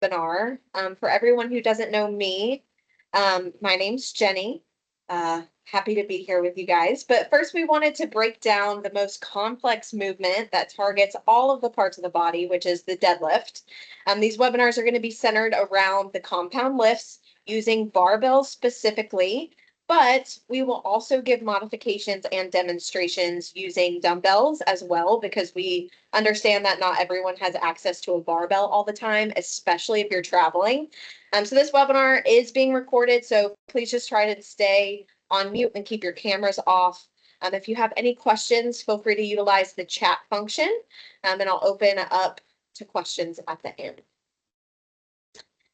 webinar. For everyone who doesn't know me, my name's Jenny. Happy to be here with you guys. But first, we wanted to break down the most complex movement that targets all of the parts of the body, which is the deadlift. These webinars are going to be centered around the compound lifts using barbells specifically, but we will also give modifications and demonstrations using dumbbells as well, because we understand that not everyone has access to a barbell all the time, especially if you're traveling. So this webinar is being recorded, so please just try to stay on mute and keep your cameras off. If you have any questions, feel free to utilize the chat function, and I'll open up to questions at the end.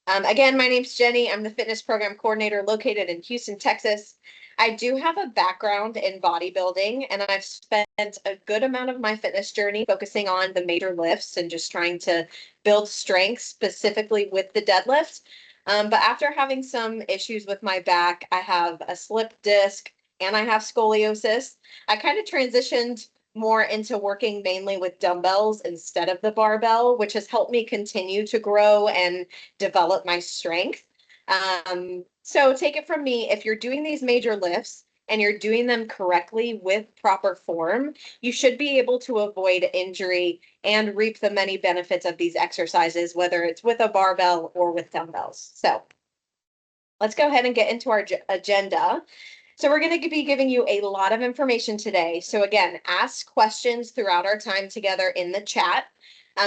Again, my name's Jenny. I'm the fitness program coordinator located in Houston, Texas. I do have a background in bodybuilding, and I've spent a good amount of my fitness journey focusing on the major lifts and just trying to build strength specifically with the deadlift. But after having some issues with my back, I have a slip disc and I have scoliosis. I kind of transitioned more into working mainly with dumbbells instead of the barbell, which has helped me continue to grow and develop my strength. So take it from me, if you're doing these major lifts and you're doing them correctly with proper form, you should be able to avoid injury and reap the many benefits of these exercises, whether it's with a barbell or with dumbbells. So let's go ahead and get into our agenda. So we're going to be giving you a lot of information today. So again, ask questions throughout our time together in the chat.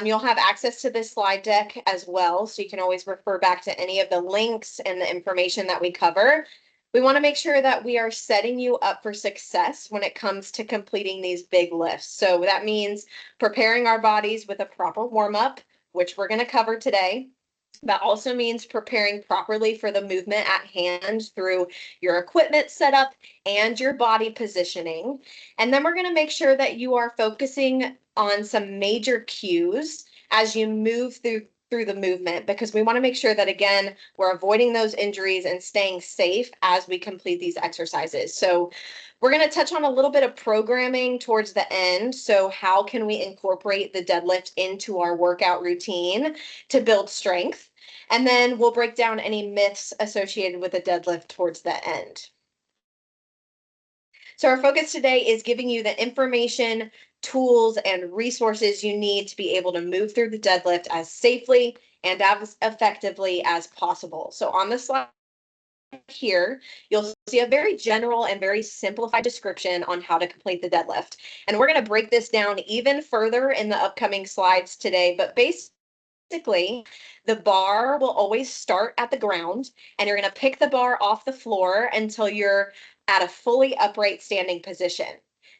You'll have access to this slide deck as well, so you can always refer back to any of the links and the information that we cover. We want to make sure that we are setting you up for success when it comes to completing these big lifts. So that means preparing our bodies with a proper warm-up, which we're going to cover today. That also means preparing properly for the movement at hand through your equipment setup and your body positioning. And then we're going to make sure that you are focusing on some major cues as you move through the movement, because we want to make sure that, again, we're avoiding those injuries and staying safe as we complete these exercises. So we're going to touch on a little bit of programming towards the end. So how can we incorporate the deadlift into our workout routine to build strength? And then we'll break down any myths associated with the deadlift towards the end. So our focus today is giving you the information, tools, and resources you need to be able to move through the deadlift as safely and as effectively as possible. So on the slide here, you'll see a very general and very simplified description on how to complete the deadlift. And we're going to break this down even further in the upcoming slides today, but basically, the bar will always start at the ground, and you're going to pick the bar off the floor until you're at a fully upright standing position.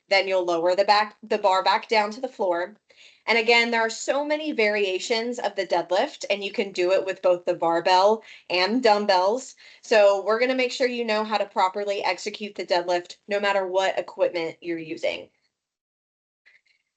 Then you'll lower the bar back down to the floor. And again, there are so many variations of the deadlift, and you can do it with both the barbell and dumbbells. So we're going to make sure you know how to properly execute the deadlift no matter what equipment you're using.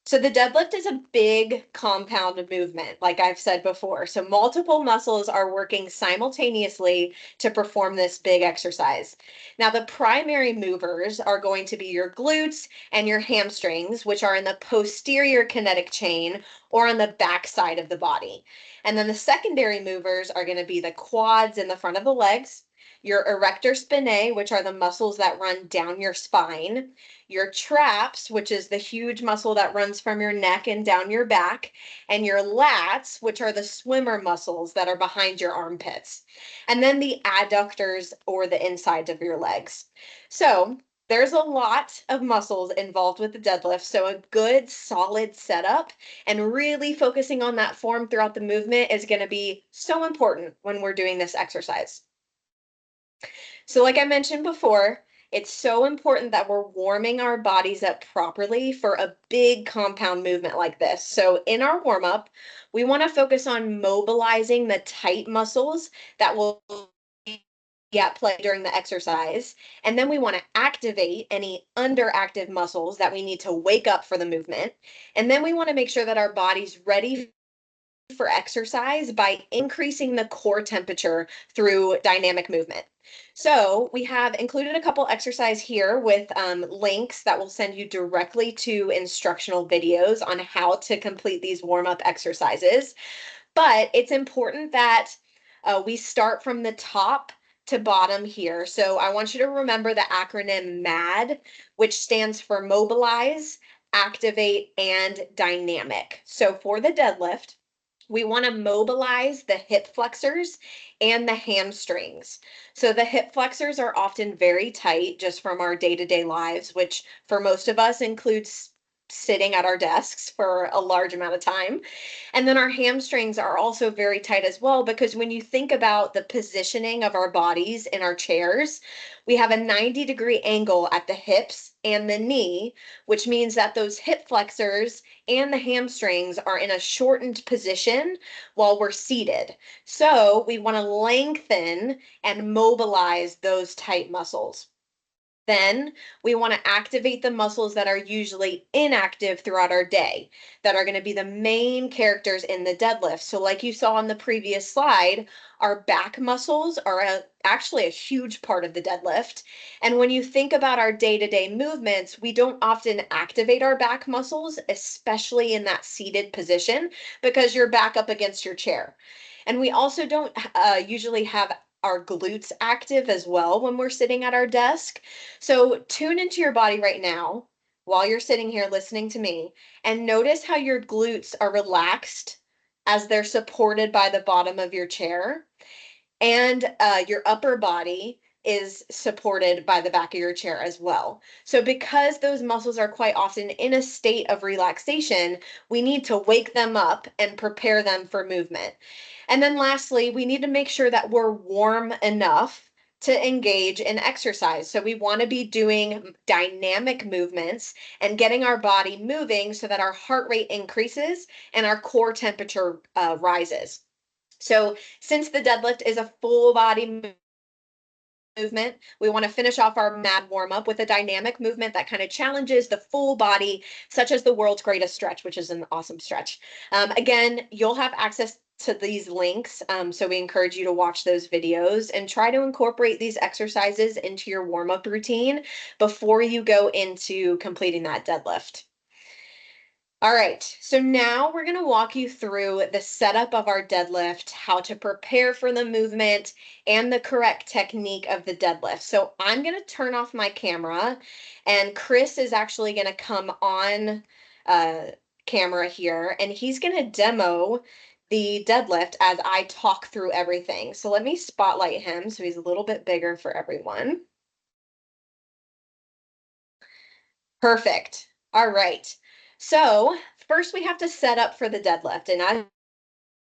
So the deadlift is a big compound movement, like I've said before. So multiple muscles are working simultaneously to perform this big exercise. Now, the primary movers are going to be your glutes and your hamstrings, which are in the posterior kinetic chain or on the back side of the body. And then the secondary movers are going to be the quads in the front of the legs, your erector spinae, which are the muscles that run down your spine, your traps, which is the huge muscle that runs from your neck and down your back, and your lats, which are the swimmer muscles that are behind your armpits, and then the adductors, or the insides of your legs. So there's a lot of muscles involved with the deadlift, so a good solid setup and really focusing on that form throughout the movement is going to be so important when we're doing this exercise. So like I mentioned before, it's so important that we're warming our bodies up properly for a big compound movement like this. So in our warm up, we want to focus on mobilizing the tight muscles that will be at play during the exercise. And then we want to activate any underactive muscles that we need to wake up for the movement. And then we want to make sure that our body's ready for exercise by increasing the core temperature through dynamic movement. So we have included a couple exercise here with links that will send you directly to instructional videos on how to complete these warm-up exercises. But it's important that we start from the top to bottom here. So I want you to remember the acronym MAD, which stands for mobilize, activate, and dynamic. So for the deadlift, we want to mobilize the hip flexors and the hamstrings. So the hip flexors are often very tight just from our day-to-day lives, which for most of us includes sitting at our desks for a large amount of time. And then our hamstrings are also very tight as well, because when you think about the positioning of our bodies in our chairs, we have a 90-degree angle at the hips and the knee, which means that those hip flexors and the hamstrings are in a shortened position while we're seated. So we want to lengthen and mobilize those tight muscles. Then we want to activate the muscles that are usually inactive throughout our day, that are going to be the main characters in the deadlift. So, like you saw on the previous slide, our back muscles are actually a huge part of the deadlift. And when you think about our day to day movements, we don't often activate our back muscles, especially in that seated position, because you're back up against your chair. And we also don't usually have our glutes active as well when we're sitting at our desk. So tune into your body right now while you're sitting here listening to me, and notice how your glutes are relaxed as they're supported by the bottom of your chair, and your upper body is supported by the back of your chair as well. So because those muscles are quite often in a state of relaxation, we need to wake them up and prepare them for movement. And then lastly, we need to make sure that we're warm enough to engage in exercise. So we want to be doing dynamic movements and getting our body moving so that our heart rate increases and our core temperature rises. So since the deadlift is a full body movement, we want to finish off our MAD warm up with a dynamic movement that kind of challenges the full body, such as the world's greatest stretch, which is an awesome stretch. Again, you'll have access to these links, so we encourage you to watch those videos and try to incorporate these exercises into your warm up routine before you go into completing that deadlift. All right, so now we're going to walk you through the setup of our deadlift, how to prepare for the movement, and the correct technique of the deadlift. So I'm going to turn off my camera, and Chris is actually going to come on camera here, and he's going to demo the deadlift as I talk through everything. So let me spotlight him so he's a little bit bigger for everyone. Perfect. All right. So first we have to set up for the deadlift. And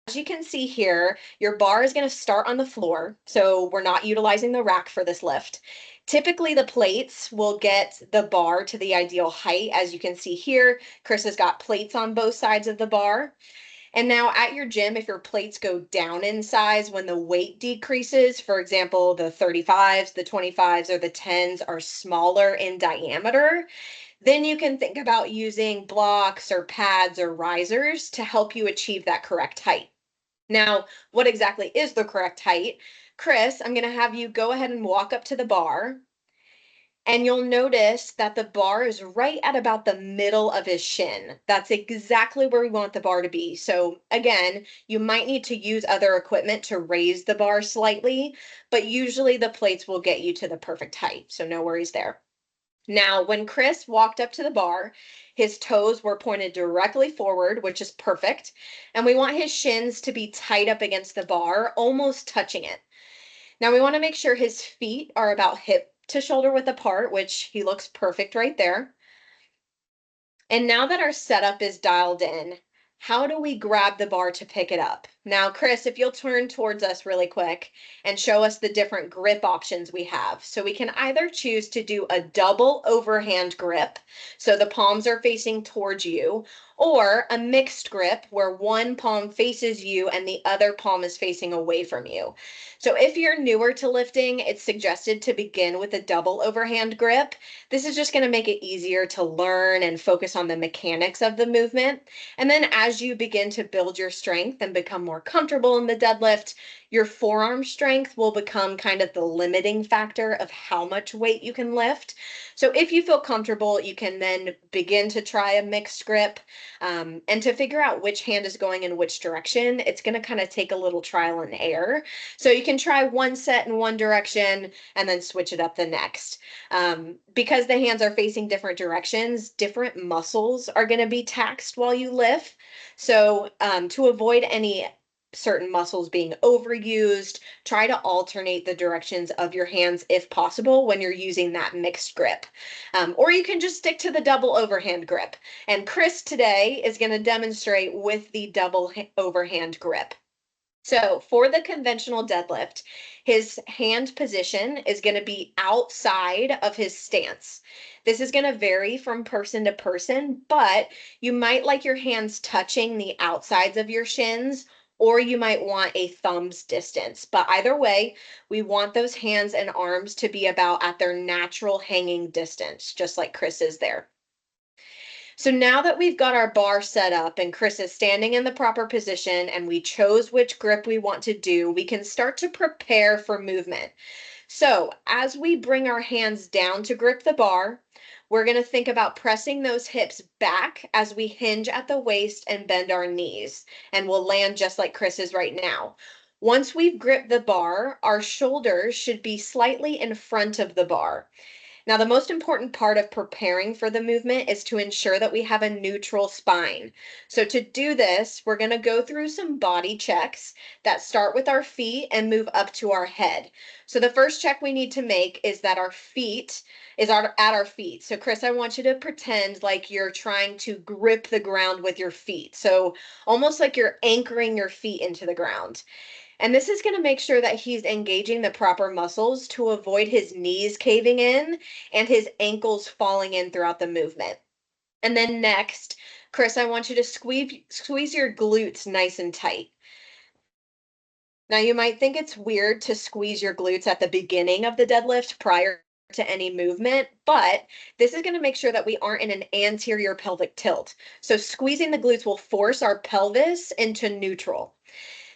as you can see here, your bar is going to start on the floor. So we're not utilizing the rack for this lift. Typically the plates will get the bar to the ideal height. As you can see here, Chris has got plates on both sides of the bar. And now at your gym, if your plates go down in size when the weight decreases, for example, the 35s, the 25s, or the 10s are smaller in diameter, then you can think about using blocks or pads or risers to help you achieve that correct height. Now, what exactly is the correct height? Chris, I'm going to have you go ahead and walk up to the bar, and you'll notice that the bar is right at about the middle of his shin. That's exactly where we want the bar to be. So again, you might need to use other equipment to raise the bar slightly, but usually the plates will get you to the perfect height. So no worries there. Now, when Chris walked up to the bar, his toes were pointed directly forward, which is perfect. And we want his shins to be tight up against the bar, almost touching it. Now, we want to make sure his feet are about hip to shoulder width apart, which he looks perfect right there. And now that our setup is dialed in, how do we grab the bar to pick it up? Now, Chris, if you'll turn towards us really quick and show us the different grip options we have. So we can either choose to do a double overhand grip, so the palms are facing towards you, or a mixed grip where one palm faces you and the other palm is facing away from you. So if you're newer to lifting, it's suggested to begin with a double overhand grip. This is just going to make it easier to learn and focus on the mechanics of the movement. And then as you begin to build your strength and become more comfortable in the deadlift, your forearm strength will become kind of the limiting factor of how much weight you can lift. So if you feel comfortable, you can then begin to try a mixed grip. And to figure out which hand is going in which direction, it's going to kind of take a little trial and error. So you can try one set in one direction and then switch it up the next. Because the hands are facing different directions, different muscles are going to be taxed while you lift. So to avoid any certain muscles being overused, try to alternate the directions of your hands if possible when you're using that mixed grip. Or you can just stick to the double overhand grip. And Chris today is going to demonstrate with the double overhand grip. So for the conventional deadlift, his hand position is going to be outside of his stance. This is going to vary from person to person, but you might like your hands touching the outsides of your shins, or you might want a thumb's distance. But either way, we want those hands and arms to be about at their natural hanging distance, just like Chris is there. So now that we've got our bar set up and Chris is standing in the proper position and we chose which grip we want to do, we can start to prepare for movement. So as we bring our hands down to grip the bar, we're going to think about pressing those hips back as we hinge at the waist and bend our knees, and we'll land just like Chris is right now. Once we've gripped the bar, our shoulders should be slightly in front of the bar. Now, the most important part of preparing for the movement is to ensure that we have a neutral spine. So to do this, we're going to go through some body checks that start with our feet and move up to our head. So the first check we need to make is that our feet is at our feet. So Chris, I want you to pretend like you're trying to grip the ground with your feet. So almost like you're anchoring your feet into the ground. And this is going to make sure that he's engaging the proper muscles to avoid his knees caving in and his ankles falling in throughout the movement. And then next, Chris, I want you to squeeze your glutes nice and tight. Now, you might think it's weird to squeeze your glutes at the beginning of the deadlift prior to any movement, but this is going to make sure that we aren't in an anterior pelvic tilt. So squeezing the glutes will force our pelvis into neutral.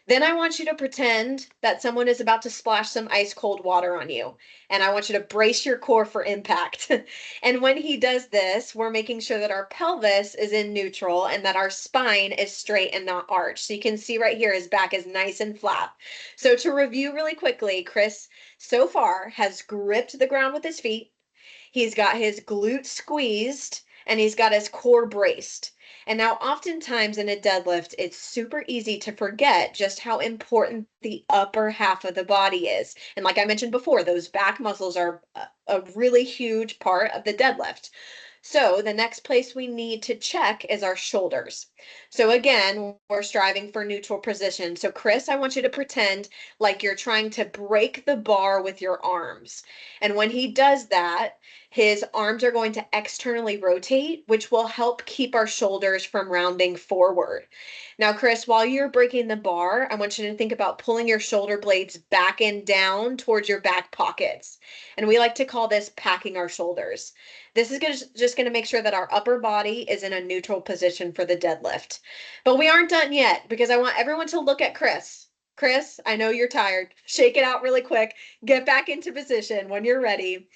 Then I want you to pretend that someone is about to splash some ice cold water on you. And I want you to brace your core for impact. And when he does this, we're making sure that our pelvis is in neutral and that our spine is straight and not arched. So you can see right here, his back is nice and flat. So to review really quickly, Chris so far has gripped the ground with his feet. He's got his glutes squeezed and he's got his core braced. And now, oftentimes in a deadlift, it's super easy to forget just how important the upper half of the body is. And like I mentioned before, those back muscles are a really huge part of the deadlift. So the next place we need to check is our shoulders. So again, we're striving for neutral position. So Chris, I want you to pretend like you're trying to break the bar with your arms. And when he does that, his arms are going to externally rotate, which will help keep our shoulders from rounding forward. Now, Chris, while you're breaking the bar, I want you to think about pulling your shoulder blades back and down towards your back pockets. And we like to call this packing our shoulders. This is just going to make sure that our upper body is in a neutral position for the deadlift. But we aren't done yet because I want everyone to look at Chris. Chris, I know you're tired. Shake it out really quick. Get back into position when you're ready.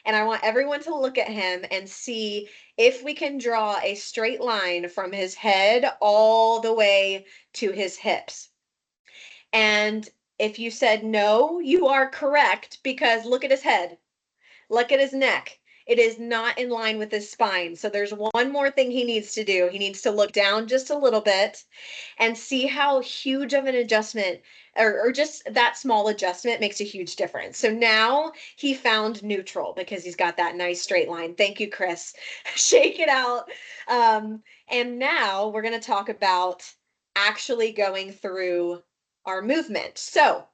And I want everyone to look at him and see if we can draw a straight line from his head all the way to his hips. And if you said no, you are correct because look at his head. Look at his neck. It is not in line with his spine. So there's one more thing he needs to do. He needs to look down just a little bit and see how huge of an adjustment or just that small adjustment makes a huge difference. So now he found neutral because he's got that nice straight line. Thank you, Chris. Shake it out. And now we're going to talk about actually going through our movement. So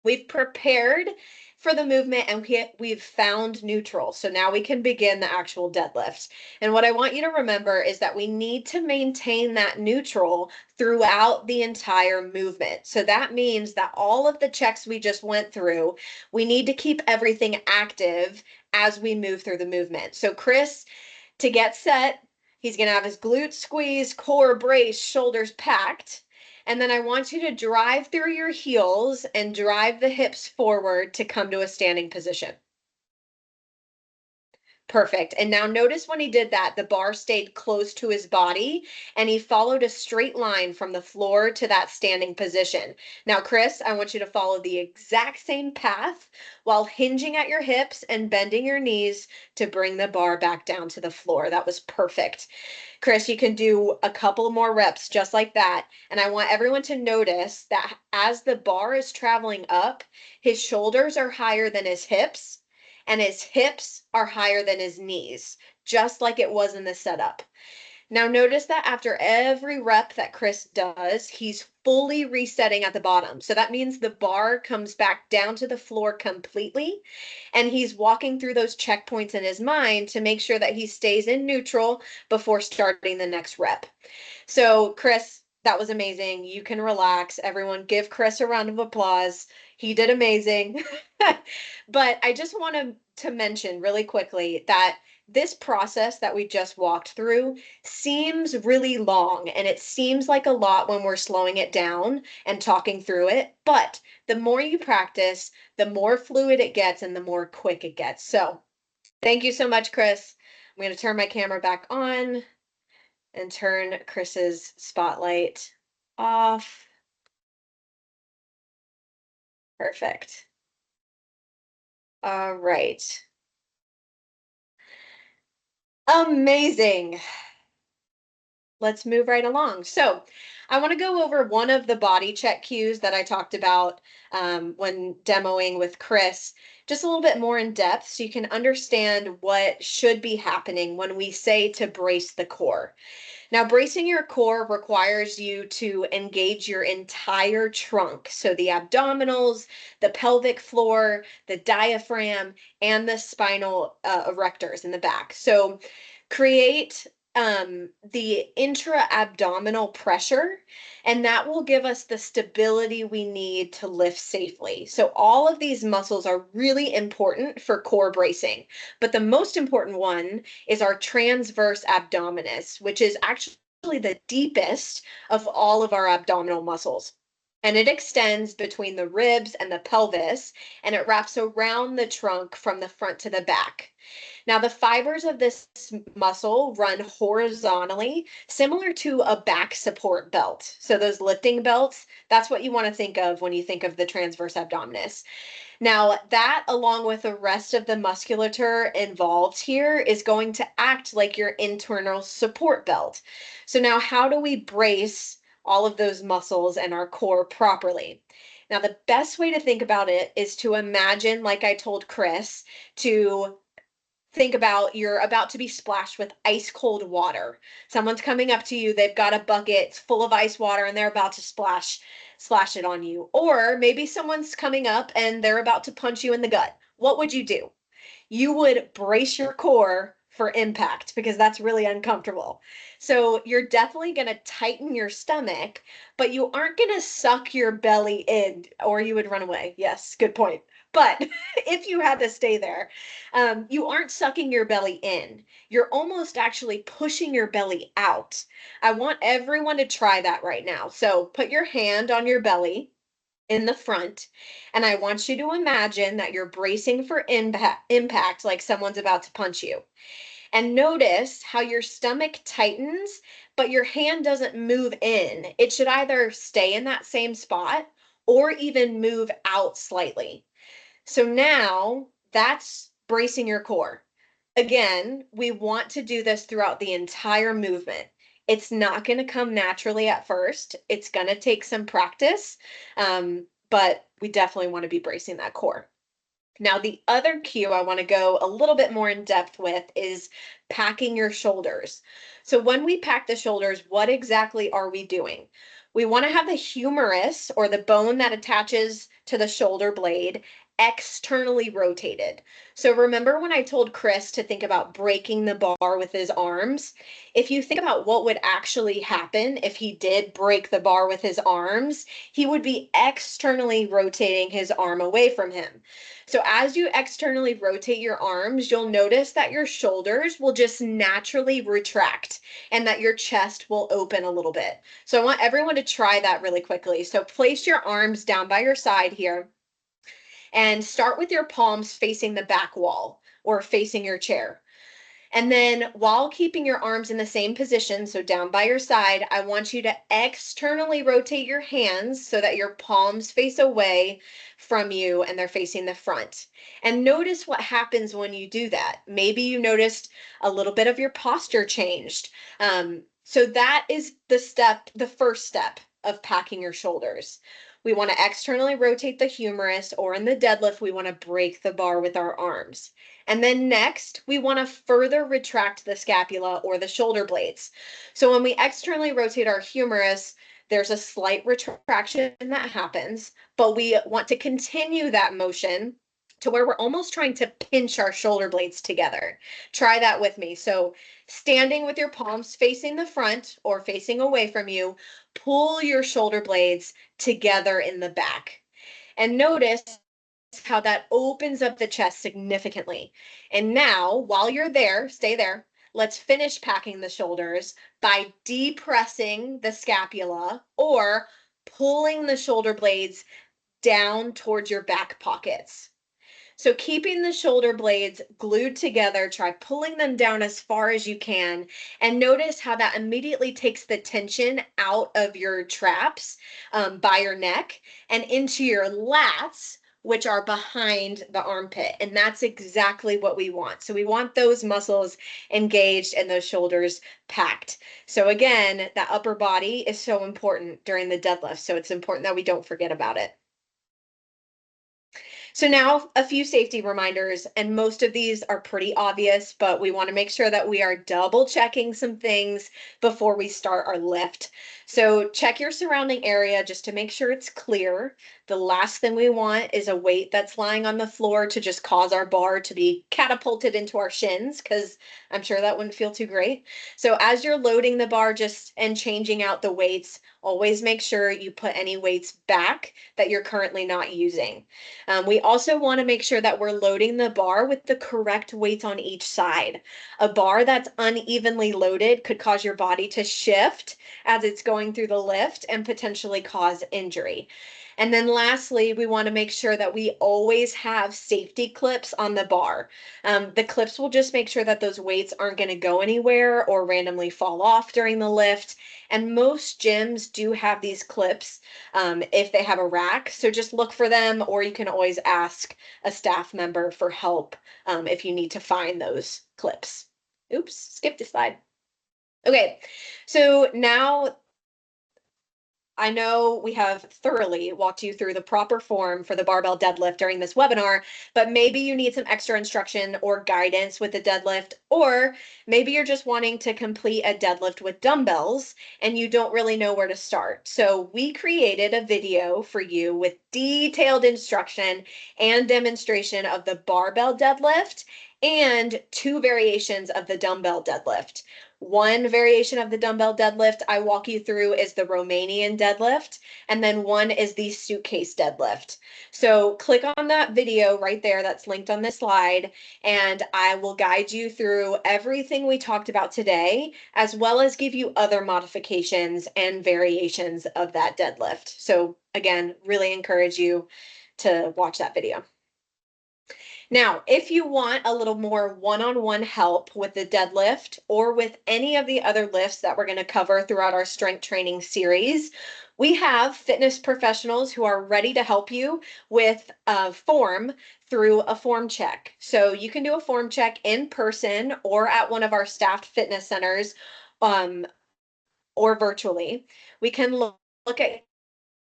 we've prepared for the movement and we've found neutral. So now we can begin the actual deadlift. And what I want you to remember is that we need to maintain that neutral throughout the entire movement. So that means that all of the checks we just went through, we need to keep everything active as we move through the movement. So Chris, to get set, he's going to have his glutes squeezed, core braced, shoulders packed. And then I want you to drive through your heels and drive the hips forward to come to a standing position. Perfect. And now notice when he did that, the bar stayed close to his body and he followed a straight line from the floor to that standing position. Now, Chris, I want you to follow the exact same path while hinging at your hips and bending your knees to bring the bar back down to the floor. That was perfect. Chris, you can do a couple more reps just like that. And I want everyone to notice that as the bar is traveling up, his shoulders are higher than his hips and his hips are higher than his knees, just like it was in the setup. Now notice that after every rep that Chris does, he's fully resetting at the bottom. So that means the bar comes back down to the floor completely, and he's walking through those checkpoints in his mind to make sure that he stays in neutral before starting the next rep. So, Chris, that was amazing. You can relax. Everyone, give Chris a round of applause. He did amazing. But I just wanted to mention really quickly that this process that we just walked through seems really long and it seems like a lot when we're slowing it down and talking through it. But the more you practice, the more fluid it gets and the more quick it gets. So, thank you so much, Chris. I'm going to turn my camera back on and turn Chris's spotlight off. Perfect. All right. Amazing. Let's move right along. So I want to go over one of the body check cues that I talked about when demoing with Chris, just a little bit more in depth so you can understand what should be happening when we say to brace the core. Now, bracing your core requires you to engage your entire trunk. So the abdominals, the pelvic floor, the diaphragm, and the spinal erectors in the back. So create the intra-abdominal pressure, and that will give us the stability we need to lift safely. So all of these muscles are really important for core bracing, but the most important one is our transverse abdominis, which is actually the deepest of all of our abdominal muscles. And it extends between the ribs and the pelvis, and it wraps around the trunk from the front to the back. Now, the fibers of this muscle run horizontally, similar to a back support belt. So those lifting belts, that's what you want to think of when you think of the transverse abdominis. Now, that along with the rest of the musculature involved here is going to act like your internal support belt. So now how do we brace all of those muscles and our core properly? Now, the best way to think about it is to imagine, like I told Chris, to think about you're about to be splashed with ice cold water. Someone's coming up to you, they've got a bucket full of ice water and they're about to splash it on you. Or maybe someone's coming up and they're about to punch you in the gut. What would you do? You would brace your core for impact because that's really uncomfortable. So you're definitely going to tighten your stomach, but you aren't going to suck your belly in or you would run away. Yes, good point. But if you had to stay there, you aren't sucking your belly in. You're almost actually pushing your belly out. I want everyone to try that right now. So put your hand on your belly in the front, and I want you to imagine that you're bracing for impact like someone's about to punch you. And notice how your stomach tightens, but your hand doesn't move in. It should either stay in that same spot or even move out slightly. So now that's bracing your core. Again, we want to do this throughout the entire movement. It's not going to come naturally at first. It's going to take some practice, but we definitely want to be bracing that core. Now, the other cue I want to go a little bit more in depth with is packing your shoulders. So when we pack the shoulders, what exactly are we doing? We want to have the humerus or the bone that attaches to the shoulder blade externally rotated. So remember when I told Chris to think about breaking the bar with his arms? If you think about what would actually happen if he did break the bar with his arms, he would be externally rotating his arm away from him. So as you externally rotate your arms, you'll notice that your shoulders will just naturally retract and that your chest will open a little bit. So I want everyone to try that really quickly. So place your arms down by your side here and start with your palms facing the back wall or facing your chair. And then while keeping your arms in the same position, so down by your side, I want you to externally rotate your hands so that your palms face away from you and they're facing the front. And notice what happens when you do that. Maybe you noticed a little bit of your posture changed. So that is the first step of packing your shoulders. We want to externally rotate the humerus, or in the deadlift, we want to break the bar with our arms. And then next, we want to further retract the scapula or the shoulder blades. So when we externally rotate our humerus, there's a slight retraction that happens, but we want to continue that motion to where we're almost trying to pinch our shoulder blades together. Try that with me. So standing with your palms facing the front or facing away from you, pull your shoulder blades together in the back. And notice how that opens up the chest significantly. And now, while you're there, stay there. Let's finish packing the shoulders by depressing the scapula or pulling the shoulder blades down towards your back pockets. So keeping the shoulder blades glued together, try pulling them down as far as you can, and notice how that immediately takes the tension out of your traps by your neck and into your lats, which are behind the armpit. And that's exactly what we want. So we want those muscles engaged and those shoulders packed. So again, that upper body is so important during the deadlift. So it's important that we don't forget about it. So now a few safety reminders, and most of these are pretty obvious, but we want to make sure that we are double checking some things before we start our lift. So check your surrounding area just to make sure it's clear. The last thing we want is a weight that's lying on the floor to just cause our bar to be catapulted into our shins, because I'm sure that wouldn't feel too great. So as you're loading the bar just and changing out the weights, always make sure you put any weights back that you're currently not using. We also want to make sure that we're loading the bar with the correct weights on each side. A bar that's unevenly loaded could cause your body to shift as it's going through the lift and potentially cause injury. And then lastly, we want to make sure that we always have safety clips on the bar. The clips will just make sure that those weights aren't going to go anywhere or randomly fall off during the lift. And most gyms do have these clips if they have a rack. So just look for them, or you can always ask a staff member for help if you need to find those clips. Oops, skipped a slide. Okay, so now I know we have thoroughly walked you through the proper form for the barbell deadlift during this webinar, but maybe you need some extra instruction or guidance with the deadlift, or maybe you're just wanting to complete a deadlift with dumbbells and you don't really know where to start. So we created a video for you with detailed instruction and demonstration of the barbell deadlift and two variations of the dumbbell deadlift. One variation of the dumbbell deadlift I walk you through is the Romanian deadlift, and then one is the suitcase deadlift. So click on that video right there that's linked on this slide, and I will guide you through everything we talked about today, as well as give you other modifications and variations of that deadlift. So again, really encourage you to watch that video. Now, if you want a little more one-on-one help with the deadlift or with any of the other lifts that we're going to cover throughout our strength training series, we have fitness professionals who are ready to help you with a form through a form check. So you can do a form check in person or at one of our staffed fitness centers or virtually. We can look at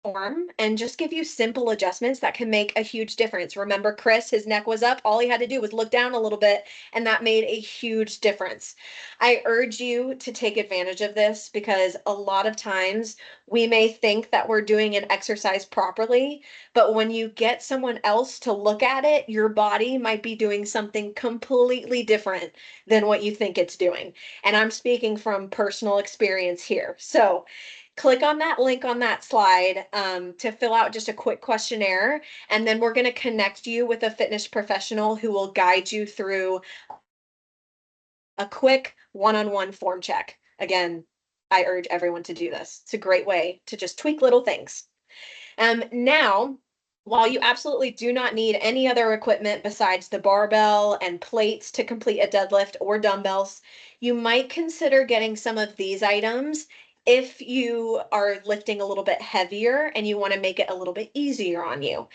form and just give you simple adjustments that can make a huge difference. Remember Chris, his neck was up. All he had to do was look down a little bit, and that made a huge difference. I urge you to take advantage of this because a lot of times we may think that we're doing an exercise properly, but when you get someone else to look at it, your body might be doing something completely different than what you think it's doing. And I'm speaking from personal experience here. So click on that link on that slide to fill out just a quick questionnaire, and then we're going to connect you with a fitness professional who will guide you through a quick one-on-one form check. Again, I urge everyone to do this. It's a great way to just tweak little things. Now, While you absolutely do not need any other equipment besides the barbell and plates to complete a deadlift or dumbbells, you might consider getting some of these items if you are lifting a little bit heavier and you want to make it a little bit easier on you.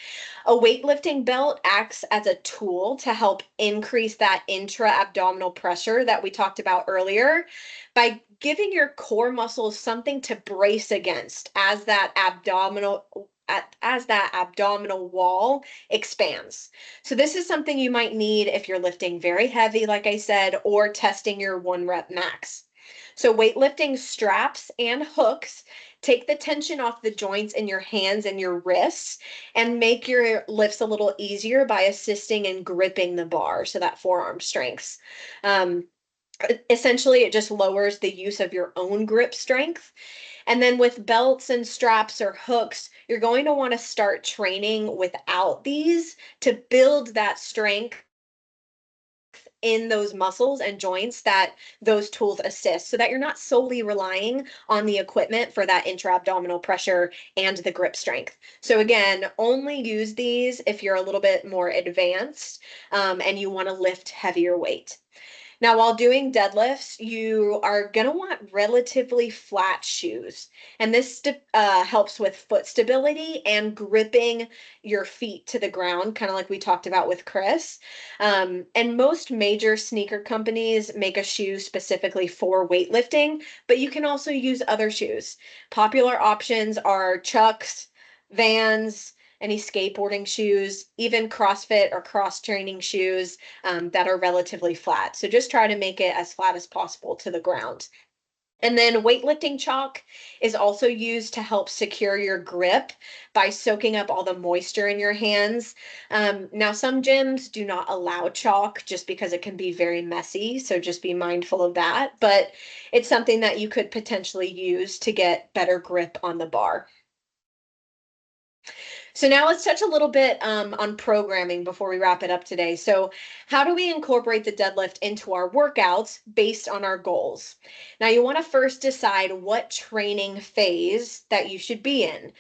A weightlifting belt acts as a tool to help increase that intra-abdominal pressure that we talked about earlier by giving your core muscles something to brace against as that abdominal wall expands. So this is something you might need if you're lifting very heavy, like I said, or testing your 1 rep max. So weightlifting straps and hooks take the tension off the joints in your hands and your wrists and make your lifts a little easier by assisting in gripping the bar, so that forearm strength. Um, Essentially, it just lowers the use of your own grip strength. And then with belts and straps or hooks, you're going to want to start training without these to build that strength in those muscles and joints that those tools assist, so that you're not solely relying on the equipment for that intra-abdominal pressure and the grip strength. So again, only use these if you're a little bit more advanced and you want to lift heavier weight. Now, while doing deadlifts, you are going to want relatively flat shoes. And this helps with foot stability and gripping your feet to the ground, kind of like we talked about with Chris. And most major sneaker companies make a shoe specifically for weightlifting, but you can also use other shoes. Popular options are Chucks, Vans, any skateboarding shoes, even CrossFit or cross training shoes that are relatively flat. So just try to make it as flat as possible to the ground. And then weightlifting chalk is also used to help secure your grip by soaking up all the moisture in your hands. Now, some gyms do not allow chalk just because it can be very messy. So just be mindful of that. But it's something that you could potentially use to get better grip on the bar. So now let's touch a little bit on programming before we wrap it up today. So how do we incorporate the deadlift into our workouts based on our goals? Now you want to first decide what training phase that you should be in.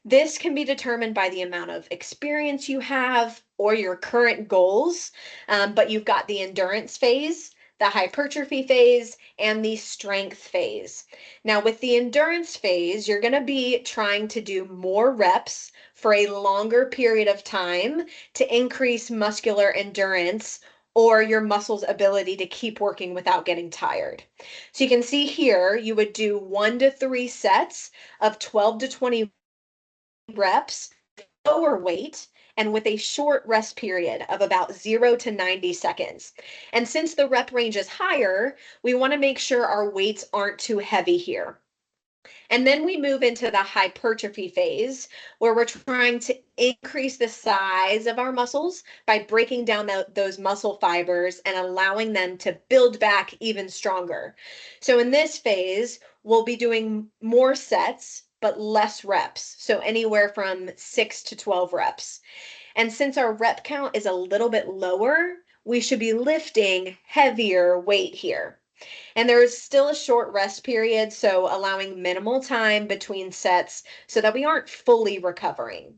This can be determined by the amount of experience you have or your current goals, but you've got the endurance phase, the hypertrophy phase, and the strength phase. Now, with the endurance phase, you're going to be trying to do more reps for a longer period of time to increase muscular endurance or your muscles' ability to keep working without getting tired. So you can see here, you would do 1 to 3 sets of 12 to 20 reps, lower weight, and with a short rest period of about 0 to 90 seconds. And since the rep range is higher, we want to make sure our weights aren't too heavy here. And then we move into the hypertrophy phase where we're trying to increase the size of our muscles by breaking down those muscle fibers and allowing them to build back even stronger. So in this phase, we'll be doing more sets, but less reps. So anywhere from 6 to 12 reps. And since our rep count is a little bit lower, we should be lifting heavier weight here. And there is still a short rest period, so allowing minimal time between sets so that we aren't fully recovering.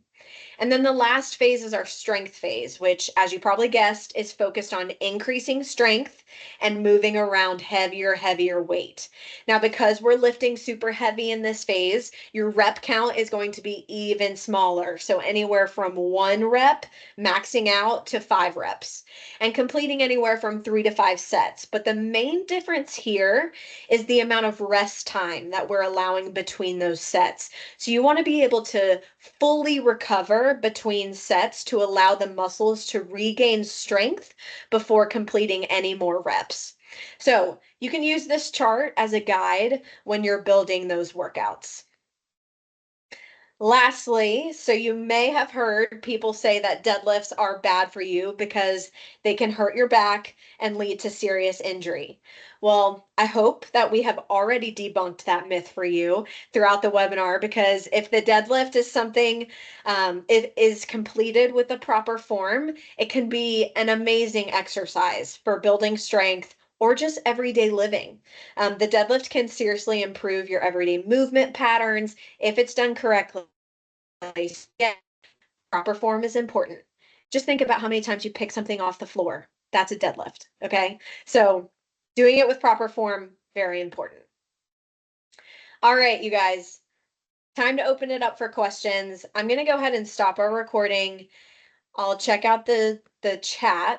And then the last phase is our strength phase, which, as you probably guessed, is focused on increasing strength and moving around heavier weight. Now, because we're lifting super heavy in this phase, your rep count is going to be even smaller. So anywhere from 1 rep, maxing out to 5 reps, and completing anywhere from 3 to 5 sets. But the main difference here is the amount of rest time that we're allowing between those sets. So you want to be able to fully recover between sets to allow the muscles to regain strength before completing any more reps. So you can use this chart as a guide when you're building those workouts. Lastly, so you may have heard people say that deadlifts are bad for you because they can hurt your back and lead to serious injury. Well, I hope that we have already debunked that myth for you throughout the webinar, because if the deadlift is something it is completed with the proper form, it can be an amazing exercise for building strength or just everyday living. The deadlift can seriously improve your everyday movement patterns if it's done correctly. Yeah, Proper form is important. Just think about how many times you pick something off the floor. That's a deadlift, okay? So doing it with proper form, very important. All right, you guys, time to open it up for questions. I'm gonna go ahead and stop our recording. I'll check out the chat.